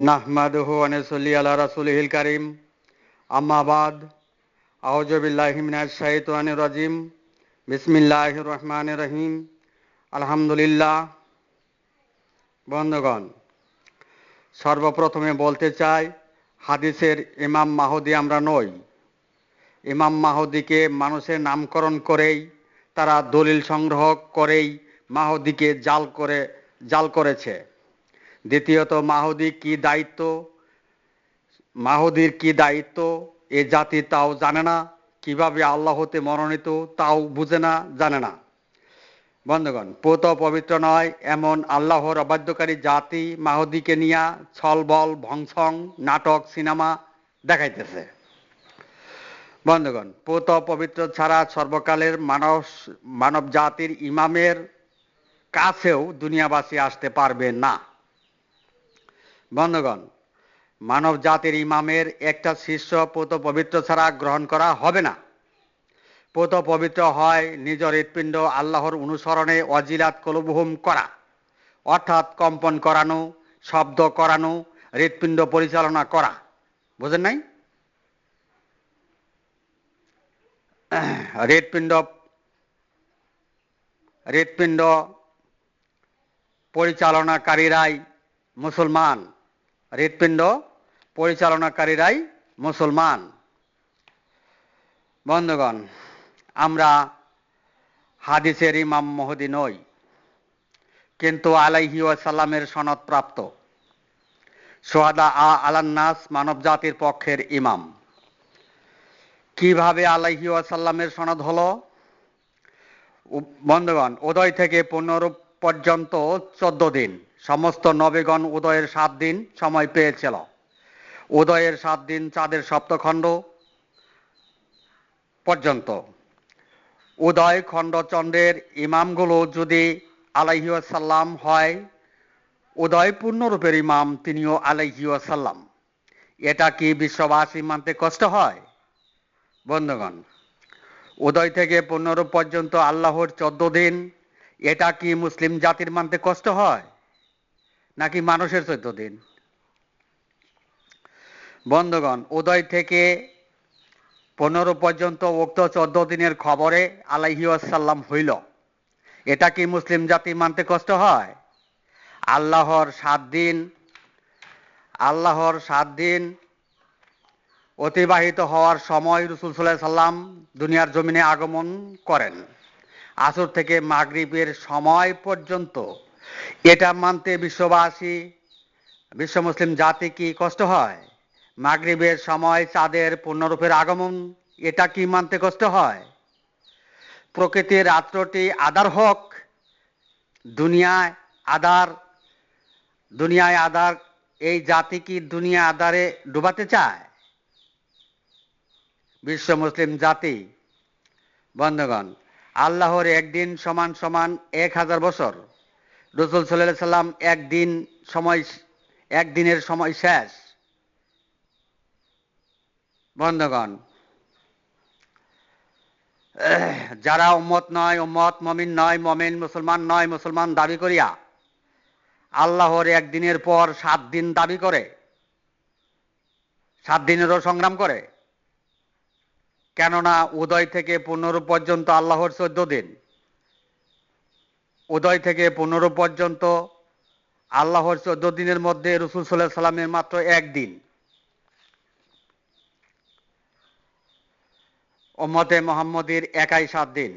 নাহমাদুহু ওয়া নুসাল্লি আলা রাসূলিহিল কারীম আম্মা বাদ আউযু বিল্লাহি মিনাশ শাইতানির রাজিম বিসমিল্লাহির রহমানির রহিম আলহামদুলিল্লাহ। বন্ধুগণ, সর্বপ্রথমে বলতে চাই, হাদিসের ইমাম মাহদী আমরা নই। ইমাম মাহদীকে মানুষের নামকরণ করেই, তারা দলিল সংগ্রহ করেই মাহদীকে জাল করেছে। দ্বিতীয়ত, মাহদীর কি দায়িত্ব এ জাতি তাও জানে না, কিভাবে আল্লাহ হতে মনোনীত তাও বুঝে না, জানে না। বন্ধুগণ, পুত পবিত্র নয় এমন আল্লাহর অবাধ্যকারী জাতি মাহদীকে নিয়া ছলবল ভংসং নাটক সিনেমা দেখাইতেছে। বন্ধুগণ, পুত পবিত্র ছাড়া সর্বকালের মানব জাতির ইমামের কাছেও দুনিয়াবাসী আসতে পারবে না। বন্ধুগণ, মানব জাতির ইমামের একটা শিষ্য পুত পবিত্র ছাড়া গ্রহণ করা হবে না। পুত পবিত্র হয় নিজ হৃৎপিণ্ড আল্লাহর অনুসরণে অজিলাত কলুবহুম করা, অর্থাৎ কম্পন করানো, শব্দ করানো, হৃৎপিণ্ড পরিচালনা করা। বুঝেন নাই? হৃৎপিণ্ড পরিচালনাকারীরাই মুসলমান। হৃৎপিণ্ড পরিচালনাকারীরাই মুসলমান। বন্ধুগণ, আমরা হাদিসের ইমাম মাহদী নই, কিন্তু আলাইহি ওয়াসাল্লামের সনদপ্রাপ্ত শুহাদা আলান্নাস মানব জাতির পক্ষের ইমাম। কিভাবে আলাইহি ওয়াসাল্লামের সনদ হলো? বন্ধুগণ, উদয় থেকে পুনরূপ পর্যন্ত 14 দিন। সমস্ত নবীগণ উদয়ের 7 দিন সময় পেয়েছিল। উদয়ের 7 দিন চাঁদের সপ্তখণ্ড পর্যন্ত। উদয় খণ্ড চন্দ্রের ইমামগুলো যদি আলাইহি ওয়াসাল্লাম হয়, উদয় পূর্ণরূপের ইমাম তিনিও আলাইহি ওয়াসাল্লাম। এটা কি বিশ্ববাসী মানতে কষ্ট হয়? বন্ধুগণ, উদয় থেকে পূর্ণরূপ পর্যন্ত আল্লাহর 14 দিন, এটা কি মুসলিম জাতির মানতে কষ্ট হয়, নাকি মানুষের 14 দিন? বন্ধুগণ, উদয় থেকে পূর্ণরূপ পর্যন্ত উক্ত 14 দিনের খবরে আলাইহি ওয়াসাল্লাম হইল, এটা কি মুসলিম জাতি মানতে কষ্ট হয়? আল্লাহর 7 দিন অতিবাহিত হওয়ার সময় রাসূল সাল্লাল্লাহু আলাইহি সাল্লাম দুনিয়ার জমিনে আগমন করেন। আসর থেকে মাগরিবের সময় পর্যন্ত এটা মানতে বিশ্ব মুসলিম জাতি কি কষ্ট হয়? মাগরিবের সময় চাঁদের পূর্ণরূপের আগমন, এটা কি মানতে কষ্ট হয়? প্রকৃতির রাত্রটি আধার হোক, দুনিয়ায় আধার, এই জাতি কি দুনিয়া আধারে ডুবাতে চায়? বিশ্ব মুসলিম জাতি। বন্ধুগণ, আল্লাহর একদিন সমান 1000 বছর। রাসূল সাল্লাল্লাহু আলাইহি সাল্লাম একদিনের সময় শেষ। বন্ধুগণ, যারা উম্মত নয় উম্মত, মমিন নয় মমিন, মুসলমান নয় মুসলমান দাবি করিয়া আল্লাহর একদিনের পর 7 দিন দাবি করে, 7 দিনেরও সংগ্রাম করে। কেননা উদয় থেকে পূর্ণরূপ পর্যন্ত আল্লাহর 14 দিন। উদয় থেকে পূর্ণরূপ পর্যন্ত আল্লাহর 14 দিনের মধ্যে রাসূল সাল্লাল্লাহু আলাইহি সাল্লামের মাত্র 1 দিন। উম্মতে মুহাম্মদীর একাই 7 দিন।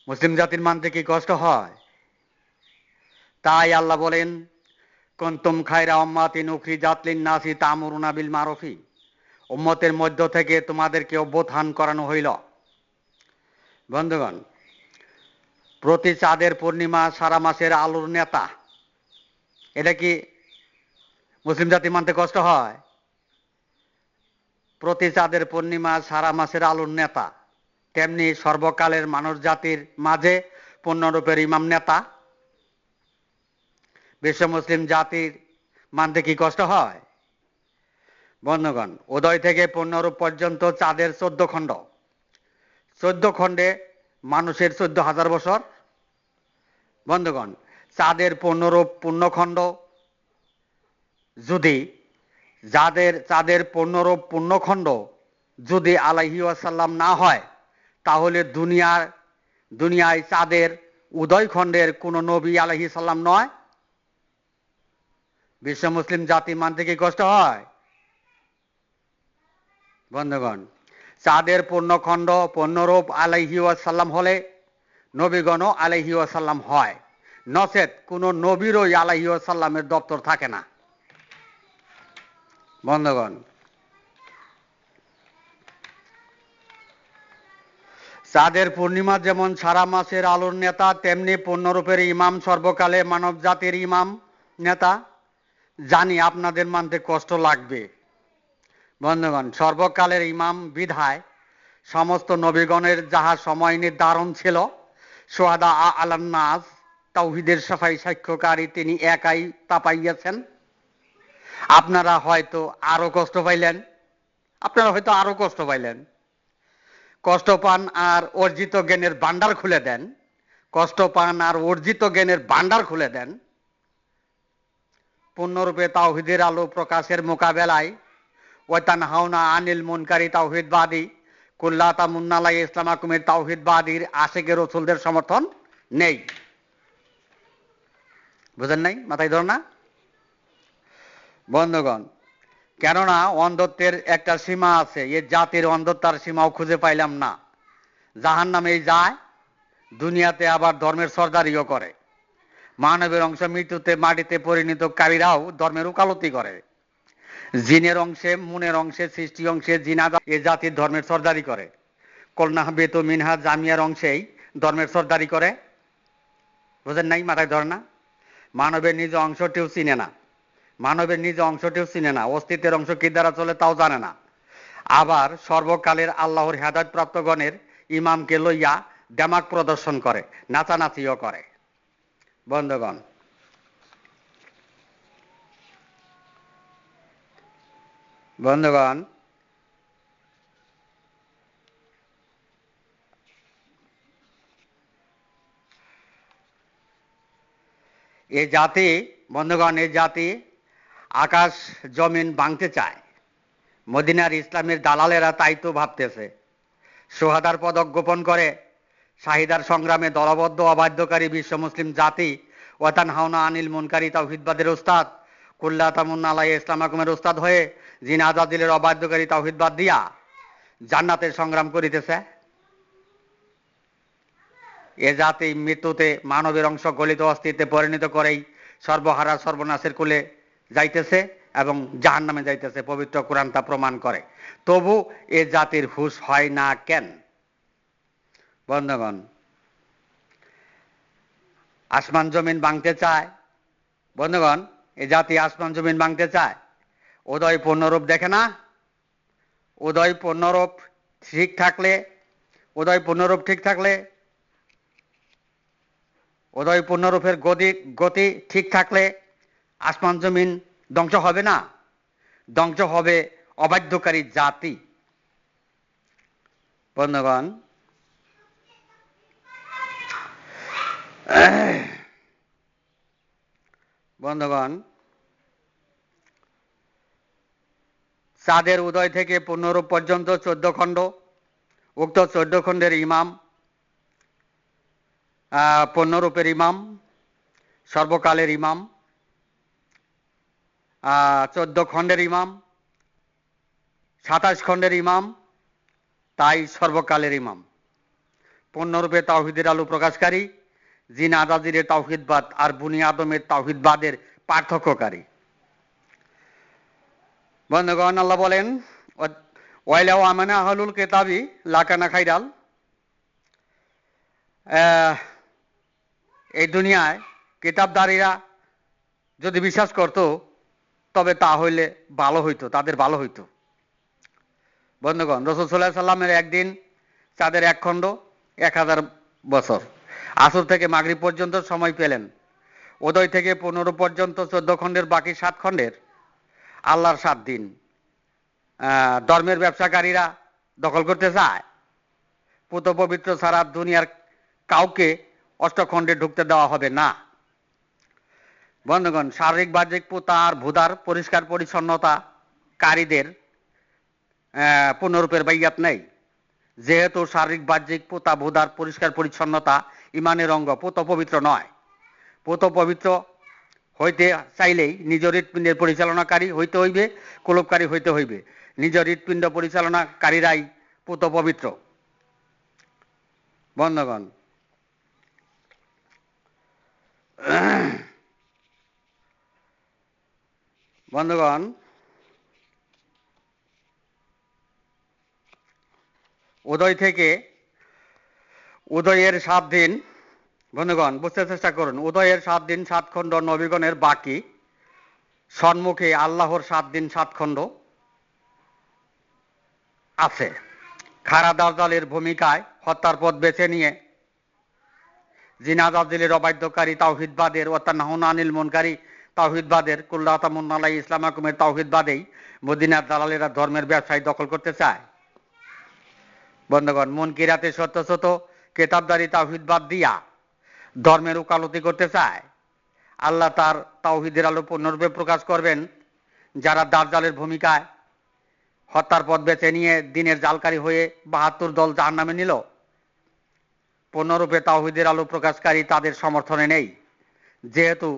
মুসলিম জাতির মানতে কি কষ্ট হয়? তাই আল্লাহ বলেন, কুনতুম খায়রা উম্মাতিন উখরিজাত লিন-নাসি তা'মুরুনা বিল মারুফি। উম্মতের মধ্য থেকে তোমাদেরকে অভ্যুত্থান করানো হইল। বন্ধুগণ, প্রতি চাঁদের পূর্ণিমা সারা মাসের আলোর নেতা, এটা কি মুসলিম জাতি মানতে কষ্ট হয়? প্রতি চাঁদের পূর্ণিমা সারা মাসের আলোর নেতা, তেমনি সর্বকালের মানুষ জাতির মাঝে পূর্ণরূপের ইমাম নেতা বিশ্ব মুসলিম জাতির মানতে কি কষ্ট হয়? বন্ধুগণ, উদয় থেকে পূর্ণরূপ পর্যন্ত চাঁদের 14 খণ্ড। 14 খণ্ডে মানুষের 14,000 বছর। বন্ধুগণ, চাঁদের পূর্ণরূপ পূর্ণখণ্ড যদি চাঁদের পূর্ণরূপ পূর্ণখণ্ড যদি আলাইহি ওয়াসাল্লাম না হয়, তাহলে দুনিয়ায় চাঁদের উদয়খণ্ডের কোন নবী আলাইহিস সালাম নয়। বিশ্ব মুসলিম জাতি মানতে কি কষ্ট হয়? বন্ধুগণ, চাঁদের পূর্ণখণ্ড পূর্ণরূপ আলাইহি ওয়াসাল্লাম হলে নবীগণও আলাইহি ওয়াসাল্লাম হয়, নচেত কোন নবীরই আলাইহি ওয়াসাল্লামের দপ্তর থাকে না। বন্ধুগণ, চাঁদের পূর্ণিমা যেমন সারা মাসের আলোর নেতা, তেমনি পূর্ণরূপের ইমাম সর্বকালে মানব জাতির ইমাম নেতা। জানি আপনাদের মানতে কষ্ট লাগবে। বন্ধুগণ, সর্বকালের ইমাম বিধায় সমস্ত নবীগণের যাহা সময় নির্ধারণ ছিল, সোহাদা আলান নাস, তাওহীদের সাফাই সাক্ষ্যকারী তিনি একাই তা পাইয়াছেন। আপনারা হয়তো আরো কষ্ট পাইলেন। কষ্ট পান আর অর্জিত জ্ঞানের ভান্ডার খুলে দেন। পূর্ণরূপে তাওহীদের আলো প্রকাশের মোকাবেলায় ওয়াতানহাউনা আনিল মুনকারি তাওহীদবাদী কুল্লা তামুন্না আলাই ইসলামাকুমের তাওহীদবাদীর আশিকে রাসূলদের সমর্থন নেই। বুঝেন নাই? মাথায় ধর না? বন্ধুগণ, কেননা অন্ধত্বের একটা সীমা আছে। এ জাতির অন্ধতার সীমাও খুঁজে পাইলাম না। জাহান্নামেই যায়, দুনিয়াতে আবার ধর্মের সরদারিও করে। মানবের অংশ মৃত্যুতে মাটিতে পরিণতকারীরাও ধর্মের উকালতি করে। জিনের অংশে, মুনের অংশে, সৃষ্টি অংশে জিনাদা এ জাতির ধর্মের সরদারি করে। কলনাহ বেতু মিনহা জামিয়ার অংশেই ধর্মের সরদারি করে। বুঝেন নাই? মাথায় ধরে না? মানবের নিজ অংশটিও চিনে না। অস্তিত্বের অংশ কি দ্বারা চলে তাও জানে না। আবার সর্বকালের আল্লাহর হেদায়েত প্রাপ্তগণের ইমামকে লইয়া দেমাক প্রদর্শন করে, নাচানাচিও করে। বন্ধুগণ, এ জাতি আকাশ জমিন ভাঙতে চায়। মদিনার ইসলামের দালালেরা তাই তো ভাবতেছে। সোহাদার পদক গোপন করে শাহিদার সংগ্রামে দলবদ্ধ অবাধ্যকারী বিশ্ব মুসলিম জাতি ওয়াতানহাউনা আনিল মুনকারি তাওহীদবাদের উস্তাদ কুল্লা তামুন্না আলাই ইসলামাকুমের উস্তাদ হয়ে জিনা আজাদিলের অবাধ্যকারী তাওহীদবাদ দিয়া জান্নাতের সংগ্রাম করিতেছে। এ জাতি মৃত্যুতে মানবের অংশ গলিত অস্তিত্বে পরিণত করেই সর্বহারা সর্বনাশের কুলে যাইতেছে এবং জাহান্নামে যাইতেছে। পবিত্র কোরআন তা প্রমাণ করে। তবু এ জাতির হুঁশ হয় না কেন? বন্ধুগণ, আসমান জমিন ভাঙতে চায়। এ জাতি আসমান জমিন ভাঙতে চায়। উদয় পূর্ণরূপ দেখে না। উদয় পূর্ণরূপ ঠিক থাকলে উদয় পূর্ণরূপের গতি ঠিক থাকলে আসমান জমিন ধ্বংস হবে না, ধ্বংস হবে অবাধ্যকারী জাতি। বন্ধুগণ, চাঁদের উদয় থেকে পূর্ণরূপ পর্যন্ত 14 খণ্ড। উক্ত 14 খণ্ডের ইমাম পূর্ণরূপের ইমাম, সর্বকালের ইমাম, 14 খণ্ডের ইমাম, 27 খণ্ডের ইমাম, তাই সর্বকালের ইমাম। পূর্ণরূপে তাওহীদের আলো প্রকাশকারী, জিন আজাজিরের তাওহীদবাদ আর বনি আদমের তাওহীদবাদের পার্থক্যকারী। বন্ধুগণ, আল্লাহ বলেন ওয়াইলাউ আমানা আহলুল কিতাবি লাকানা খাইরাল। এই দুনিয়ায় কিতাবদারীরা যদি বিশ্বাস করত তবে তা হইলে ভালো হইতো, তাদের ভালো হইতো। বন্ধুগণ, রাসূল সাল্লাল্লাহু আলাইহি সাল্লামের একদিন চাঁদের 1 খণ্ড 1000 বছর। আসর থেকে মাগরিব পর্যন্ত সময় পেলেন। উদয় থেকে পূর্ণরূপ পর্যন্ত 14 খণ্ডের বাকি 7 খণ্ডের আল্লাহর 7 দিন। ধর্মের ব্যবসাকারীরা দখল করতে চায়। পুত পবিত্র ছাড়া দুনিয়ার কাউকে অষ্টখণ্ডে ঢুকতে দেওয়া হবে না। বন্ধুগণ, শারীরিক বাহ্যিক পোতা আর ভুদার পরিষ্কার পরিচ্ছন্নতাকারীদের পূর্ণরূপের বাইয়াত নেই। যেহেতু শারীরিক বাহ্যিক পোতা ভুদার পরিষ্কার পরিচ্ছন্নতা ইমানের অঙ্গ, পোত পবিত্র নয়। পোত পবিত্র হইতে চাইলেই নিজ হৃৎপিণ্ডের পরিচালনাকারী হইতে হইবে, কুলপকারী হইতে হইবে। নিজ হৃৎপিণ্ড পরিচালনাকারীরাই পোত পবিত্র। বন্ধুগণ, বন্ধুগণ, উদয় থেকে উদয়ের 7 দিন, বন্ধুগণ বুঝতে চেষ্টা করুন, উদয়ের 7 দিন 7 খণ্ড নবীগণের বাকি, সম্মুখে আল্লাহর 7 দিন 7 খণ্ড আছে। খারা দাজ্জালের ভূমিকায় হত্যার পথ বেছে নিয়ে জিনা দাজ্জালের অবাধ্যকারী তাওহীদবাদের ও তানহাউনা আনিল মুনকারী তাওহীদবাদের কুল্লাতামুন আলাই ইসলামাকুমের তাওহীদবাদেই মদিনার দালালেরা ধর্মের ব্যবসায় দখল করতে চায়। বন্ধুগণ, মুনকিরাতে শত শত কেতাবদারি তাওহীদবাদ দিয়া ধর্মের উকালতি করতে চায়। আল্লাহ তার তাওহীদের আলো পূর্ণরূপে প্রকাশ করবেন যারা দাজ্জালের ভূমিকায় হত্যার পথ বেছে নিয়ে দিনের জালকারী হয়ে 72 দল জাহান্নামে নিল। পূর্ণরূপে তাওহীদের আলো প্রকাশকারী তাদের সমর্থনে নেই। যেহেতু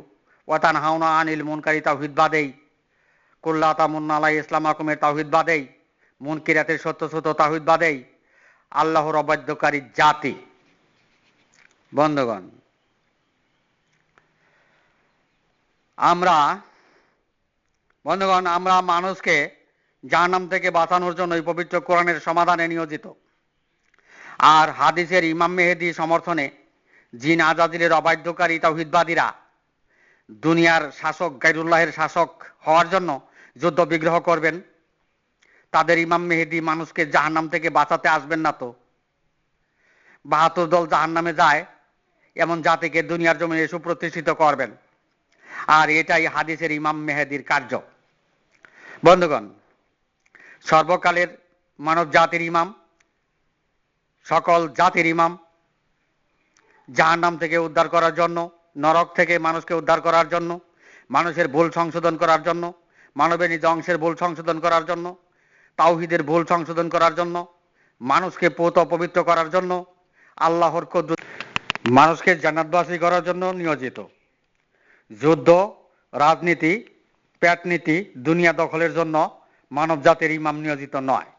ওয়াতানহাউনা আনিল মুনকারী তাওহীদবাদেই কুল্লাতামুন আলাই ইসলামাকুমের তাওহীদবাদেই মুনকিরাতের শত শত তাওহীদবাদেই আল্লাহর অবাধ্যকারী জাতি। বন্ধুগণ, আমরা মানুষকে জাহান্নাম থেকে বাঁচানোর জন্য এই পবিত্র কোরআনের সমাধানে নিয়োজিত। আর হাদিসের ইমাম মেহেদী সমর্থনে জিন আজাজিলের অবাধ্যকারী তাওহীদবাদীরা দুনিয়ার শাসক গায়রুল্লাহের শাসক হওয়ার জন্য যুদ্ধ বিগ্রহ করবেন। তাদের ইমাম মেহেদী মানুষকে জাহান্নাম থেকে বাঁচাতে আসবেন না তো 72 দল জাহান্নামে যায় এমন জাতিকে দুনিয়ার জমিনে সুপ্রতিষ্ঠিত করবেন। আর এটাই হাদিসের ইমাম মেহেদীর কার্য। বন্ধুগণ, সর্বকালের মানব জাতির ইমাম, সকল জাতির ইমাম, জাহান্নাম থেকে উদ্ধার করার জন্য, নরক থেকে মানুষকে উদ্ধার করার জন্য, মানুষের ভুল সংশোধন করার জন্য, মানবের নিজ অংশের ভুল সংশোধন করার জন্য, তাওহীদের ভুল সংশোধন করার জন্য, মানুষকে পোত পবিত্র করার জন্য, আল্লাহর কুদরত মানুষকে জান্নাতবাসী করার জন্য নিয়োজিত। যুদ্ধ, রাজনীতি, পেটনীতি, দুনিয়া দখলের জন্য মানব জাতির ইমাম নিয়োজিত নয়।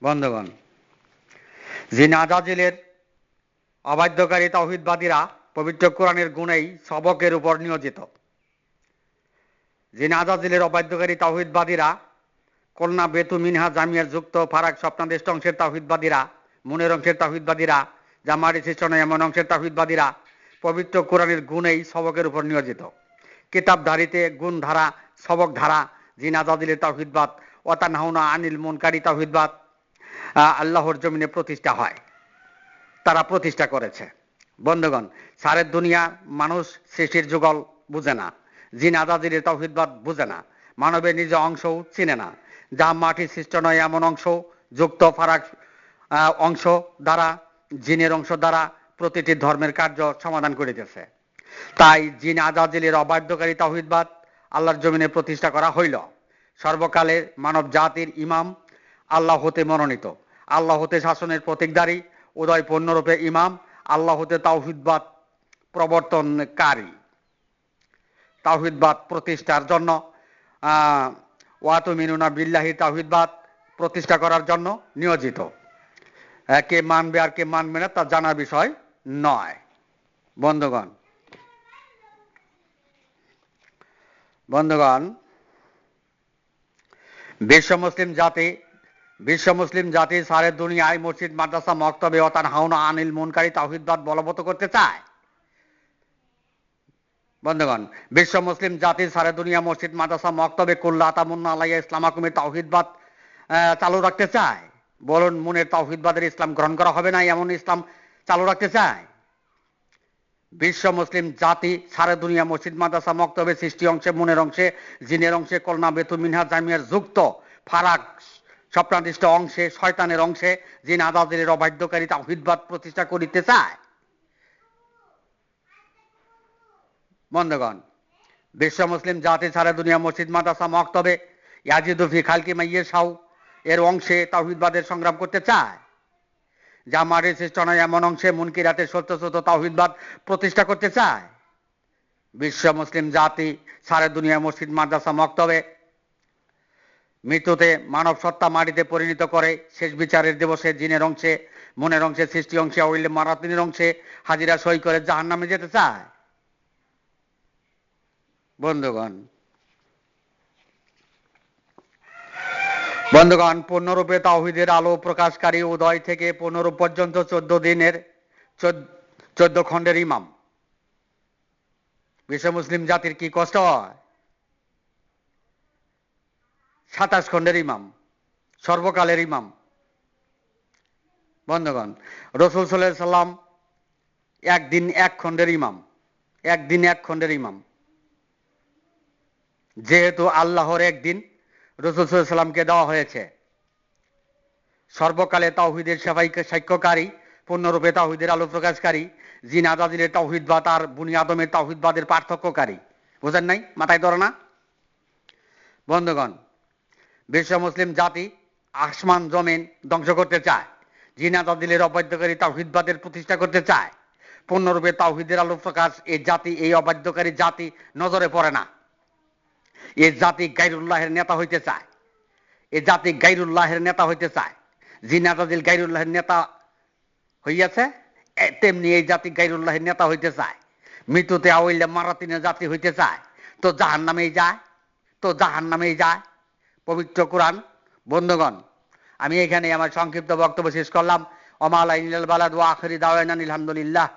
বন্ধুগণ, জিন আজাজিলের অবাধ্যকারী তাওহীদবাদীরা পবিত্র কোরআনের গুণেই সবকের উপর নিয়োজিত। জিন আজাজিলের অবাধ্যকারী তাওহীদবাদীরা কলনা বেতু মিনহা জামিয়ার যুক্ত ফারাক স্বপ্নাদিষ্ট অংশের তাওহীদবাদীরা, মুনের অংশের তাওহীদবাদীরা, জামারি সৃষ্ট এমন অংশের তাওহীদবাদীরা পবিত্র কোরআনের গুণেই সবকের উপর নিয়োজিত। কিতাবধারীতে গুণ ধারা, সবক ধারা, জিন আজাজিলের তাওহীদবাদ ও তানহাউনা আনিল মুনকারী তাওহীদবাদ আল্লাহর জমিনে প্রতিষ্ঠা হয়, তারা প্রতিষ্ঠা করেছে। বন্ধুগণ, সারের দুনিয়া মানুষ সৃষ্টির যুগল বুঝে না, জিন আজাজিলের তাওহীদবাদ বুঝে না, মানবের নিজ অংশও চিনে না, যা মাটি সৃষ্ট নয় এমন অংশ যুক্ত ফারাক অংশ দ্বারা, জিনের অংশ দ্বারা প্রতিটি ধর্মের কার্য সমাধান করিতেছে। তাই জিন আজাজিলের অবাধ্যকারী তাওহীদবাদ আল্লাহর জমিনে প্রতিষ্ঠা করা হইল। সর্বকালে মানব জাতির ইমাম আল্লাহ হতে মনোনীত, আল্লাহ হতে শাসনের প্রতীকধারী, উদয় পূর্ণরূপে ইমাম, আল্লাহ হতে তাওহীদবাদ প্রবর্তনকারী, তাওহীদবাদ প্রতিষ্ঠার জন্য ওয়াতুমিনুনা বিল্লাহি তাওহীদবাদ প্রতিষ্ঠা করার জন্য নিয়োজিত। কে মানবে আর কে মানবে না তা জানার বিষয় নয়। বন্ধুগণ, বিশ্ব মুসলিম জাতি সারে দুনিয়ায় মসজিদ, মাদ্রাসা, মক্তবে ও তানহাউনা আনিল মুনকারী তাওহীদবাদ বলবৎ করতে চায়। বন্ধুগণ, বিশ্ব মুসলিম জাতি সারে দুনিয়া মসজিদ, মাদ্রাসা, মক্তবে কুল্লাতামুন আলাই ইসলামাকুমের তাওহীদবাদ চালু রাখতে চায়। বলুন, মুনের তাওহীদবাদের ইসলাম গ্রহণ করা হবে না এমন ইসলাম চালু রাখতে চায়। বিশ্ব মুসলিম জাতি সারে দুনিয়া মসজিদ, মাদ্রাসা, মক্তবে, সৃষ্টি অংশে, মুনের অংশে, জিনের অংশে, কলনা বেতু মিনহা জামিয়ার যুক্ত ফারাক স্বপ্নাদিষ্ট অংশে, শয়তানের অংশে জিন আজাজিলের অবাধ্যকারী তাওহীদবাদ প্রতিষ্ঠা করিতে চায়। বন্ধুগণ, বিশ্ব মুসলিম জাতি সারা দুনিয়া মসজিদ মাদ্রাসা মক্তবে ইয়াজিদু ফি খালকি মাইয়াশাউ এর অংশে তাওহীদবাদের সংগ্রাম করতে চায়। জামায়াতের সৃষ্ট নয় এমন অংশে মুনকিরাতের সত্য সত্য তাওহীদবাদ প্রতিষ্ঠা করতে চায়। বিশ্ব মুসলিম জাতি সারা দুনিয়া মসজিদ মাদ্রাসা মক্তবে মৃত্যুতে মানব সত্তা মাটিতে পরিণত করে শেষ বিচারের দিবসে জিনের অংশে, মনের অংশে, সৃষ্টি অংশে, অইলে মারাতিনের অংশে হাজিরা সই করে জাহান্নামে যেতে চায়। বন্ধুগণ, পূর্ণরূপে তাওহীদের আলো প্রকাশকারী উদয় থেকে পূর্ণরূপ পর্যন্ত 14 দিনের 14 খণ্ডের ইমাম। বিশ্ব মুসলিম জাতির কি কষ্ট হয়? 27 খণ্ডের ইমাম, সর্বকালের ইমাম। বন্ধুগণ, রাসূল সাল্লাল্লাহু আলাইহি সাল্লাম একদিন এক খণ্ডের ইমাম, একদিন এক খণ্ডের ইমাম। যেহেতু আল্লাহর একদিন রাসূল সাল্লাল্লাহু আলাইহি সাল্লামকে দেওয়া হয়েছে। সর্বকালে তাওহীদের সাক্ষ্যকারী, পূর্ণরূপে তাওহীদের আলো প্রকাশকারী, জিন আজাজিলের তাওহীদবাদ আর বনি আদমের তাওহীদবাদের পার্থক্যকারী। বুঝেন নাই? মাথায় ধরে না? বন্ধুগণ, বিশ্ব মুসলিম জাতি আসমান জমিন ধ্বংস করতে চায়, জিন আজাজিলের অবাধ্যকারী তাওহীদবাদের প্রতিষ্ঠা করতে চায়। পূর্ণরূপে তাওহীদের আলো প্রকাশ এই জাতি, এই অবাধ্যকারী জাতি নজরে পড়ে না। এই জাতি গায়রুল্লাহের নেতা হইতে চায়, এই জাতি গায়রুল্লাহের নেতা হইতে চায়। জিন আজাজিল গায়রুল্লাহের নেতা হইয়াছে, তেমনি এই জাতি গায়রুল্লাহের নেতা হইতে চায়। মৃত্যুতে আওয়াইলে মারাতিনের জাতি হইতে চায়, তো জাহান্নামেই যায়, তো জাহান্নামেই যায়। পবিত্র কোরআন। বন্ধুগণ, আমি এখানে আমার সংক্ষিপ্ত বক্তব্য শেষ করলাম। ওমা আলাইনাল বালাদ ওয়া আখিরি দাওয়ানা আলহামদুলিল্লাহ।